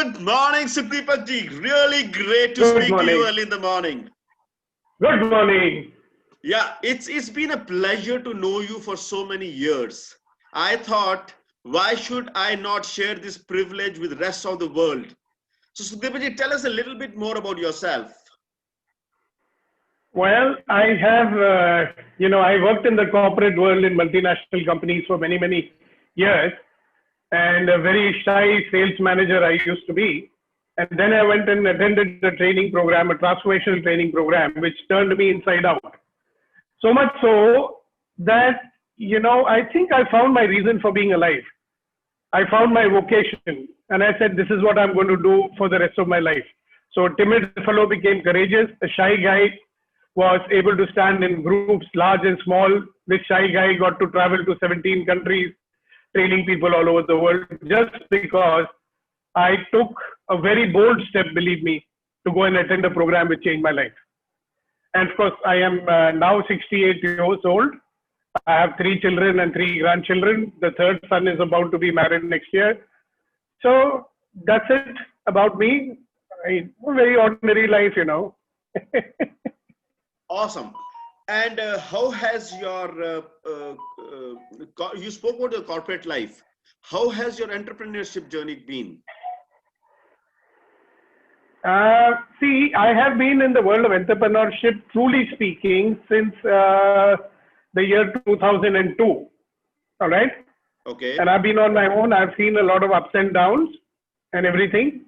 Good morning, Sukhdeepak ji. Really great to Good speak to you morning. early in the morning. Good morning. Yeah, it's been a pleasure to know you for so many years. I thought, why should I not share this privilege with the rest of the world? So Sukhdeepak ji, tell us a little bit more about yourself. Well, I have, I worked in the corporate world in multinational companies for many, many years, and a very shy sales manager I used to be. And then I went and attended the training program, a transformational training program, which turned me inside out. So much so that, I think I found my reason for being alive. I found my vocation, and I said, this is what I'm going to do for the rest of my life. So timid fellow became courageous. A shy guy was able to stand in groups, large and small. This shy guy got to travel to 17 countries, training people all over the world, just because I took a very bold step, believe me, to go and attend a program which changed my life. And of course, I am now 68 years old. I have 3 children and 3 grandchildren. The third son is about to be married next year. So that's it about me. A very ordinary life, Awesome. And how has your, you spoke about your corporate life. How has your entrepreneurship journey been? See, I have been in the world of entrepreneurship, truly speaking, since the year 2002. All right. Okay. And I've been on my own. I've seen a lot of ups and downs and everything.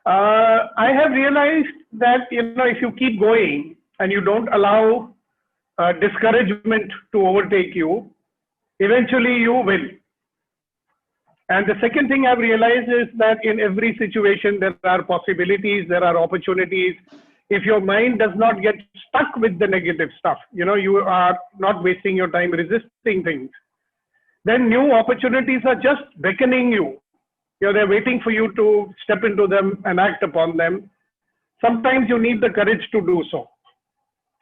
I have realized that, if you keep going and you don't allow discouragement to overtake you, eventually you will. And the second thing I've realized is that in every situation, there are possibilities, there are opportunities. If your mind does not get stuck with the negative stuff, you are not wasting your time resisting things, then new opportunities are just beckoning you. They're waiting for you to step into them and act upon them. Sometimes you need the courage to do so.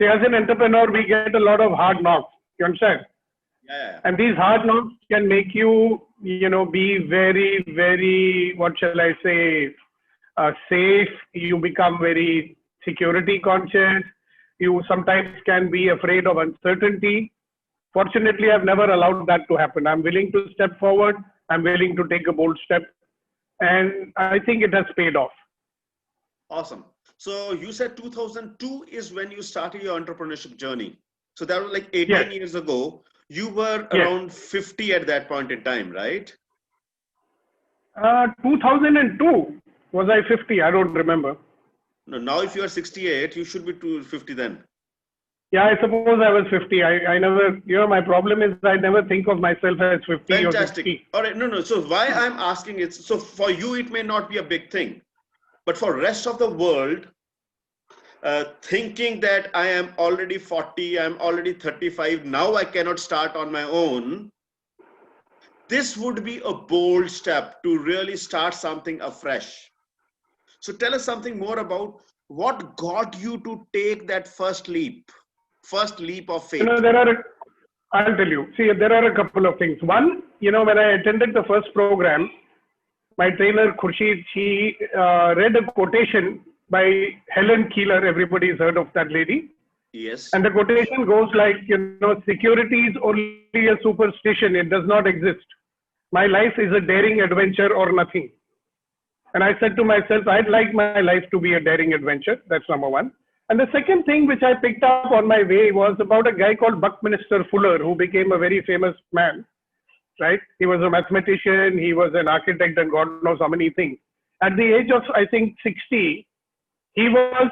See, as an entrepreneur, we get a lot of hard knocks. You understand? Yeah. And these hard knocks can make you, be very, very, what shall I say, safe. You become very security conscious. You sometimes can be afraid of uncertainty. Fortunately, I've never allowed that to happen. I'm willing to step forward. I'm willing to take a bold step. And I think it has paid off. Awesome. So you said 2002 is when you started your entrepreneurship journey. So that was like 18 years ago. You were around 50 at that point in time, right? 2002. Was I 50? I don't remember. No, now if you are 68, you should be 250 then. Yeah, I suppose I was 50. I never, my problem is I never think of myself as 50 Fantastic. or 60. All right. No. So why I'm asking is, so for you, it may not be a big thing, but for rest of the world, thinking that I am already 40, I'm already 35, now I cannot start on my own. This would be a bold step to really start something afresh. So tell us something more about what got you to take that first leap of faith. I'll tell you. See, there are a couple of things. One, when I attended the first program, my trainer Khurshid, she read a quotation by Helen Keeler. Everybody's heard of that lady. Yes. And the quotation goes like, security is only a superstition. It does not exist. My life is a daring adventure or nothing. And I said to myself, I'd like my life to be a daring adventure. That's number one. And the second thing which I picked up on my way was about a guy called Buckminster Fuller, who became a very famous man, right? He was a mathematician, he was an architect, and God knows how many things. At the age of, I think, 60, he was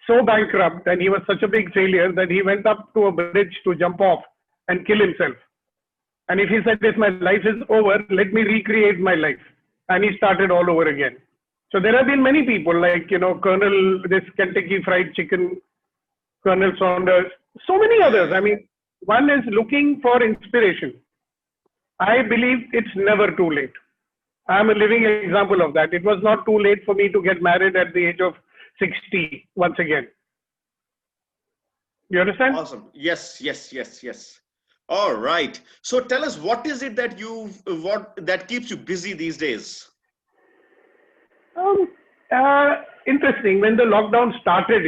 so bankrupt and he was such a big failure that he went up to a bridge to jump off and kill himself. And if he said, if my life is over, let me recreate my life. And he started all over again. So there have been many people like, Colonel, this Kentucky Fried Chicken, Colonel Saunders, so many others. I mean, one is looking for inspiration. I believe it's never too late. I'm a living example of that. It was not too late for me to get married at the age of 60 once again. You understand? Awesome. Yes. All right. So tell us, what is it that that keeps you busy these days? Um, Interesting. When the lockdown started,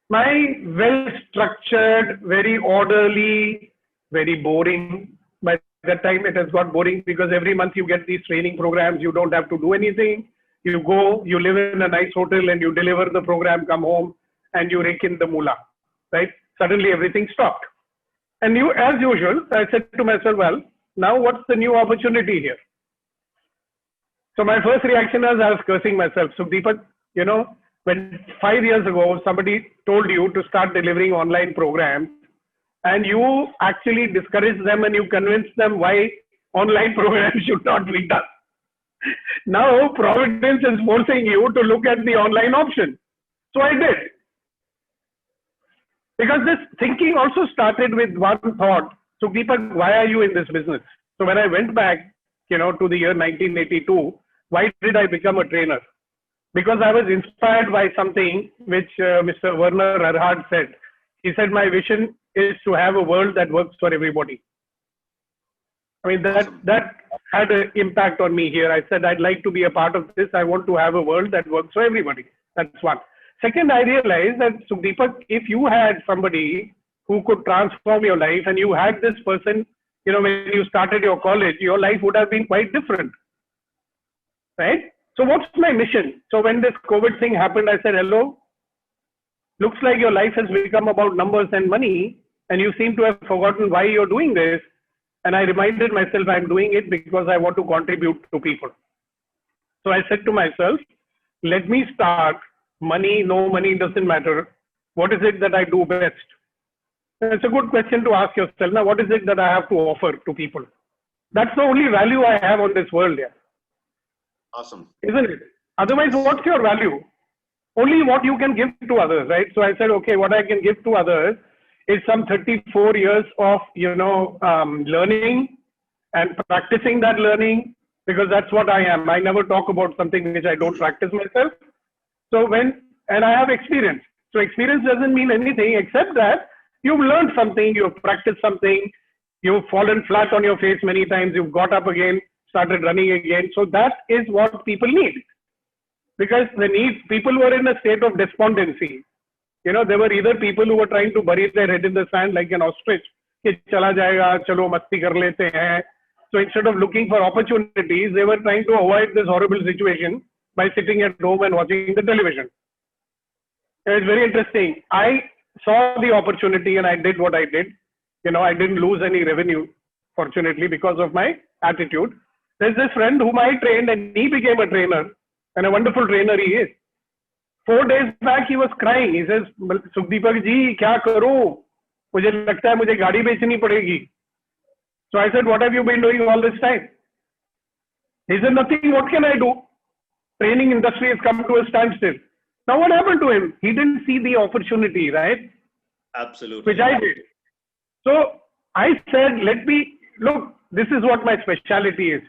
my well-structured, very orderly, very boring. By that time, it has got boring because every month you get these training programs. You don't have to do anything. You go, you live in a nice hotel, and you deliver the program, come home, and you rake in the moolah, right? Suddenly everything stopped. And you, as usual, I said to myself, well, now what's the new opportunity here? So my first reaction was I was cursing myself. So Deepak, when 5 years ago somebody told you to start delivering online programs and you actually discouraged them and you convinced them why online programs should not be done. Now Providence is forcing you to look at the online option. So I did. Because this thinking also started with one thought. So Deepak, why are you in this business? So when I went back, to the year 1982, why did I become a trainer? Because I was inspired by something which Mr. Werner Erhard said. He said, my vision is to have a world that works for everybody. I mean, that had an impact on me here. I said, I'd like to be a part of this. I want to have a world that works for everybody. That's one. Second, I realized that, so Deepak, if you had somebody who could transform your life and you had this person, when you started your college, your life would have been quite different. Right? So what's my mission? So when this COVID thing happened, I said, hello, looks like your life has become about numbers and money, and you seem to have forgotten why you're doing this. And I reminded myself I'm doing it because I want to contribute to people. So I said to myself, let me start. Money, no money, doesn't matter. What is it that I do best? It's a good question to ask yourself. Now, what is it that I have to offer to people? That's the only value I have on this world. Yeah. Awesome. Isn't it? Otherwise, what's your value? Only what you can give to others, right? So I said, okay, what I can give to others is some 34 years of, learning and practicing that learning, because that's what I am. I never talk about something which I don't practice myself. So and I have experience. So experience doesn't mean anything except that you've learned something, you've practiced something, you've fallen flat on your face many times, you've got up again, started running again. So that is what people need. Because people were in a state of despondency. There were either people who were trying to bury their head in the sand like an ostrich. Chala jayega, chalo masti kar lete hain. So instead of looking for opportunities, they were trying to avoid this horrible situation by sitting at home and watching the television. It's very interesting. I saw the opportunity and I did what I did. I didn't lose any revenue, fortunately, because of my attitude. There's this friend whom I trained and he became a trainer, and a wonderful trainer he is. 4 days back, he was crying. He says, Sukhdeepak ji, kya karu? Mujhe lagta hai mujhe gaadi bechni padegi. So I said, what have you been doing all this time? He said, nothing. What can I do? Training industry has come to a standstill. Now what happened to him? He didn't see the opportunity, right? Absolutely. Which I did. So I said, look, this is what my specialty is.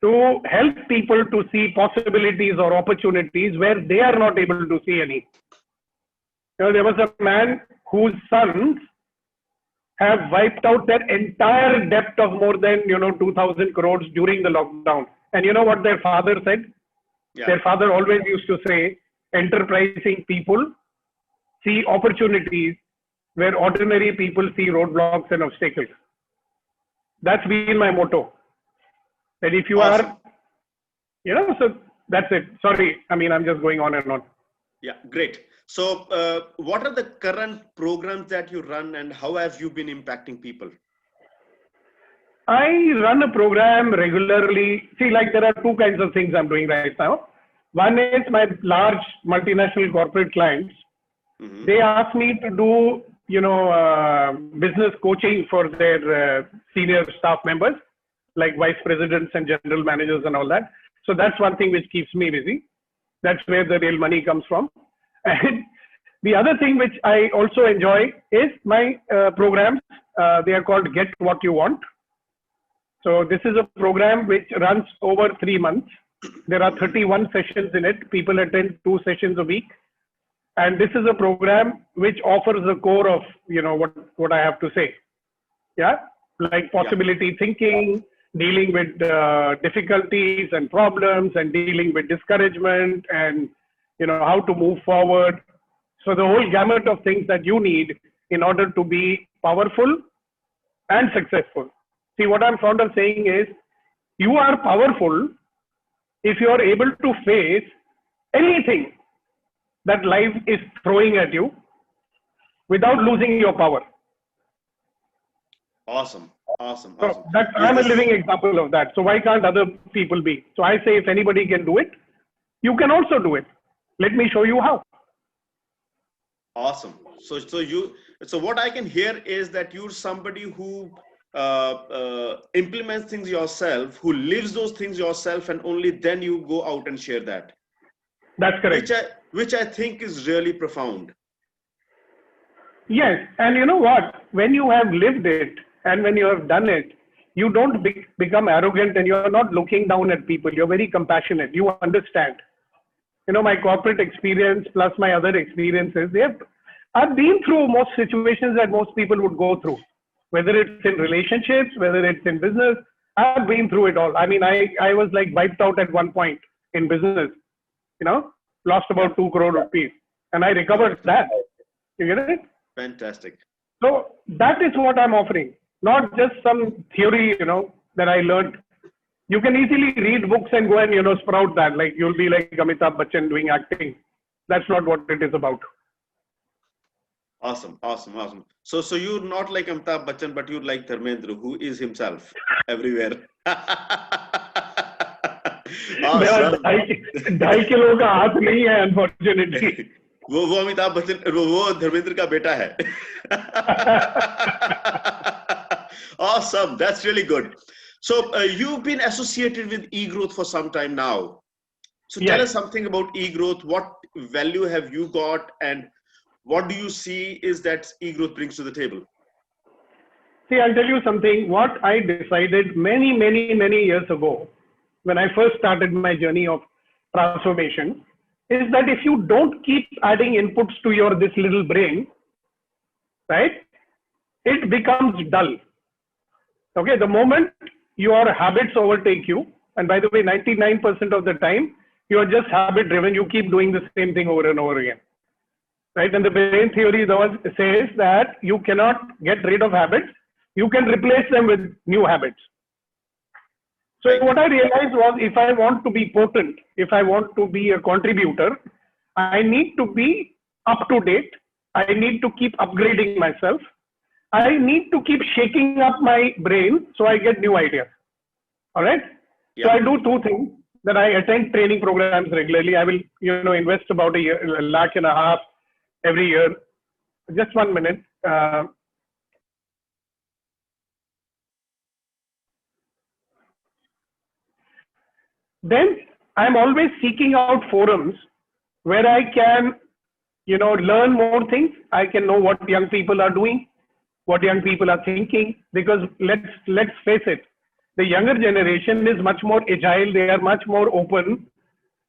To help people to see possibilities or opportunities where they are not able to see any. There was a man whose sons have wiped out their entire debt of more than 2,000 crores during the lockdown. And you know what their father said? Yeah. Their father always used to say, enterprising people see opportunities where ordinary people see roadblocks and obstacles. That's been my motto. That if you awesome. Are, so that's it. Sorry, I'm just going on and on. Yeah, great. So what are the current programs that you run and how have you been impacting people? I run a program regularly. See, there are two kinds of things I'm doing right now. One is my large multinational corporate clients. Mm-hmm. They ask me to do, business coaching for their senior staff members, like vice presidents and general managers and all that. So that's one thing which keeps me busy. That's where the real money comes from. And the other thing which I also enjoy is my programs. They are called Get What You Want. So this is a program which runs over 3 months. There are 31 sessions in it. People attend 2 sessions a week. And this is a program which offers the core of, what I have to say. Yeah. Like possibility thinking, dealing with difficulties and problems, and dealing with discouragement, and how to move forward. So the whole gamut of things that you need in order to be powerful and successful. See, what I'm fond of saying is, you are powerful if you are able to face anything that life is throwing at you without losing your power. Awesome. Awesome. So I'm a living example of that. So why can't other people be? So I say, if anybody can do it, you can also do it. Let me show you how. Awesome. So what I can hear is that you're somebody who implements things yourself, who lives those things yourself, and only then you go out and share that. That's correct. Which I think is really profound. Yes. And you know what? When you have lived it and when you have done it, you don't become arrogant, and you're not looking down at people. You're very compassionate. You understand. My corporate experience plus my other experiences, I've been through most situations that most people would go through, whether it's in relationships, whether it's in business. I've been through it all. I mean, I was like wiped out at one point in business, lost about 2 crore rupees, and I recovered that. You get it? Fantastic. So that is what I'm offering, not just some theory, that I learned. You can easily read books and go and, sprout that. Like, you'll be like Amitabh Bachchan doing acting. That's not what it is about. Awesome. So you're not like Amitabh Bachchan, but you're like Dharmendra, who is himself everywhere. 2.5 kilo का हाथ नहीं है, unfortunately. वो अमिताभ बच्चन, वो धर्मेंद्र का बेटा है. Awesome. That's really good. So you've been associated with eGrowth for some time now. So tell us something about eGrowth. What value have you got, and what do you see is that eGrowth brings to the table? See, I'll tell you something. What I decided many years ago, when I first started my journey of transformation, is that if you don't keep adding inputs to this little brain, right, it becomes dull. Okay, the moment your habits overtake you, and by the way, 99% of the time, you are just habit driven. You keep doing the same thing over and over again, right? And the brain theory says that you cannot get rid of habits. You can replace them with new habits. So what I realized was, if I want to be potent, if I want to be a contributor, I need to be up to date. I need to keep upgrading myself. I need to keep shaking up my brain so I get new ideas. All right. So I do 2 things. That I attend training programs regularly. I will, invest about $1.5 lakh every year. Just 1 minute. Then I'm always seeking out forums where I can, learn more things. I can know what young people are doing, what young people are thinking, because let's face it, the younger generation is much more agile. They are much more open,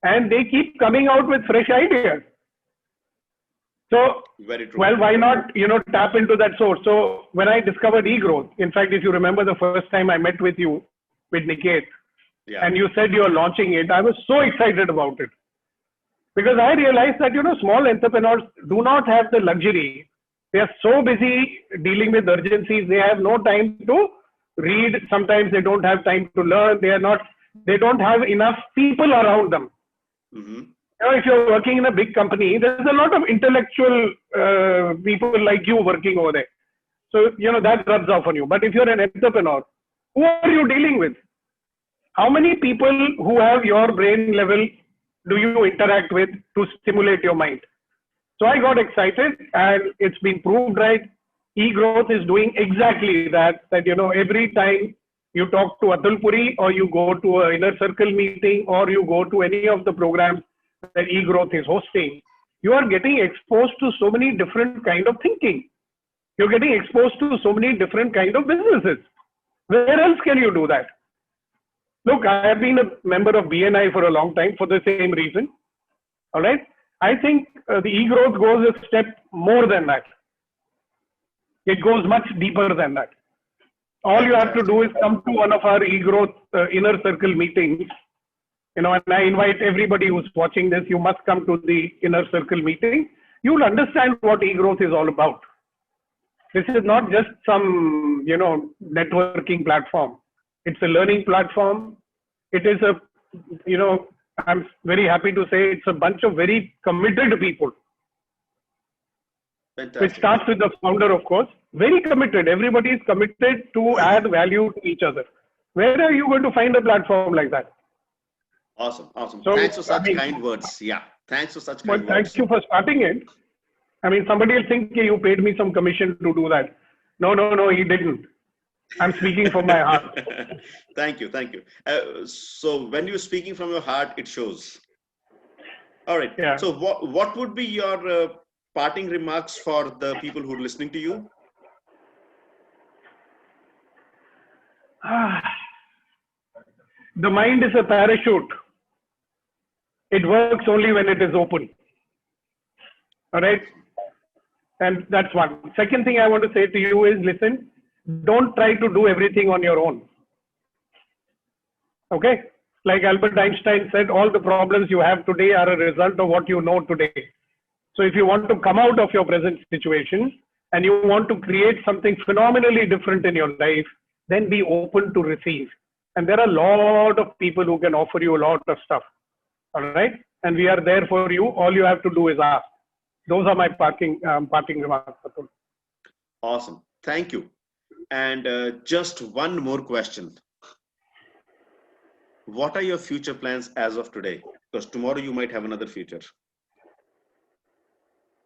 and they keep coming out with fresh ideas. So, very true. Well, why not, tap into that source? So when I discovered eGrowth, in fact, if you remember the first time I met with you, with Niket, and you said you're launching it, I was so excited about it. Because I realized that, small entrepreneurs do not have the luxury. They are so busy dealing with urgencies. They have no time to read. Sometimes they don't have time to learn. They don't have enough people around them. Mm-hmm. If you're working in a big company, there's a lot of intellectual people like you working over there. So, that rubs off on you. But if you're an entrepreneur, who are you dealing with? How many people who have your brain level do you interact with to stimulate your mind? So I got excited, and it's been proved right. eGrowth is doing exactly that, every time you talk to Atul Puri, or you go to an inner circle meeting, or you go to any of the programs that eGrowth is hosting, you are getting exposed to so many different kind of thinking. You're getting exposed to so many different kind of businesses. Where else can you do that? Look, I have been a member of BNI for a long time for the same reason. All right. I think the eGrowth goes a step more than that. It goes much deeper than that. All you have to do is come to one of our e-growth inner circle meetings. And I invite everybody who's watching this, you must come to the inner circle meeting. You'll understand what e-growth is all about. This is not just some, networking platform. It's a learning platform. It is I'm very happy to say it's a bunch of very committed people. Fantastic. It starts with the founder, of course. Very committed. Everybody is committed to add value to each other. Where are you going to find a platform like that? Awesome. So, Thanks for such kind words. Yeah. Thanks for such kind words. Thank you for starting it. Somebody will think you paid me some commission to do that. No, he didn't. I'm speaking from my heart. Thank you. So when you're speaking from your heart, it shows. All right. Yeah. So what would be your parting remarks for the people who are listening to you? The mind is a parachute. It works only when it is open. All right. And that's one. Second thing I want to say to you is, listen, don't try to do everything on your own. Okay? Like Albert Einstein said, all the problems you have today are a result of what you know today. So if you want to come out of your present situation and you want to create something phenomenally different in your life, then be open to receive. And there are a lot of people who can offer you a lot of stuff. All right? And we are there for you. All you have to do is ask. Those are my parting remarks. Awesome. Thank you. And just one more question. What are your future plans as of today? Because tomorrow you might have another future.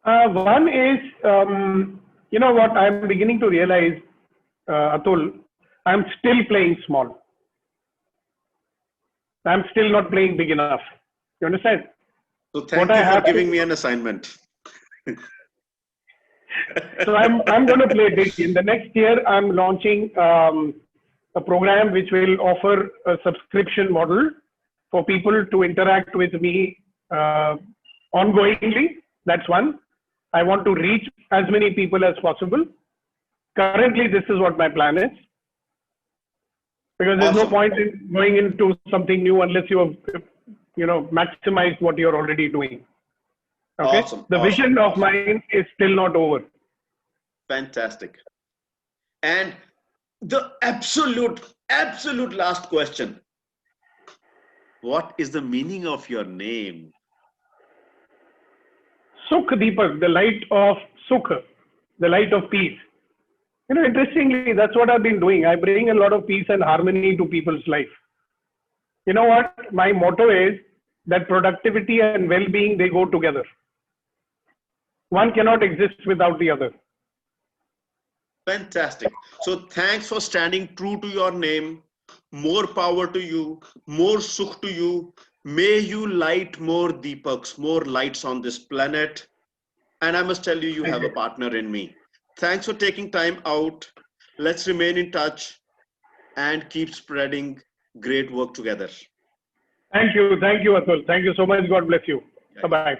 One is, what I'm beginning to realize, Atul, I'm still playing small. I'm still not playing big enough. You understand? So thank you for giving me an assignment. So I'm going to play big. In the next year, I'm launching a program which will offer a subscription model for people to interact with me ongoingly. That's one. I want to reach as many people as possible. Currently, this is what my plan is. Because there's no point in going into something new unless you have, maximized what you're already doing. Okay. The vision of mine is still not over. Fantastic. And the absolute last question. What is the meaning of your name? Sukh Deepak, the light of Sukh, the light of peace. Interestingly, that's what I've been doing. I bring a lot of peace and harmony to people's life. You know what? My motto is that productivity and well-being, they go together. One cannot exist without the other. Fantastic. So thanks for standing true to your name. More power to you, more Sukh to you. May you light more Deepaks, more lights on this planet. And I must tell you, you have a partner in me. Thanks for taking time out. Let's remain in touch and keep spreading great work together. Thank you, Atul. Thank you so much. God bless you. Bye-bye.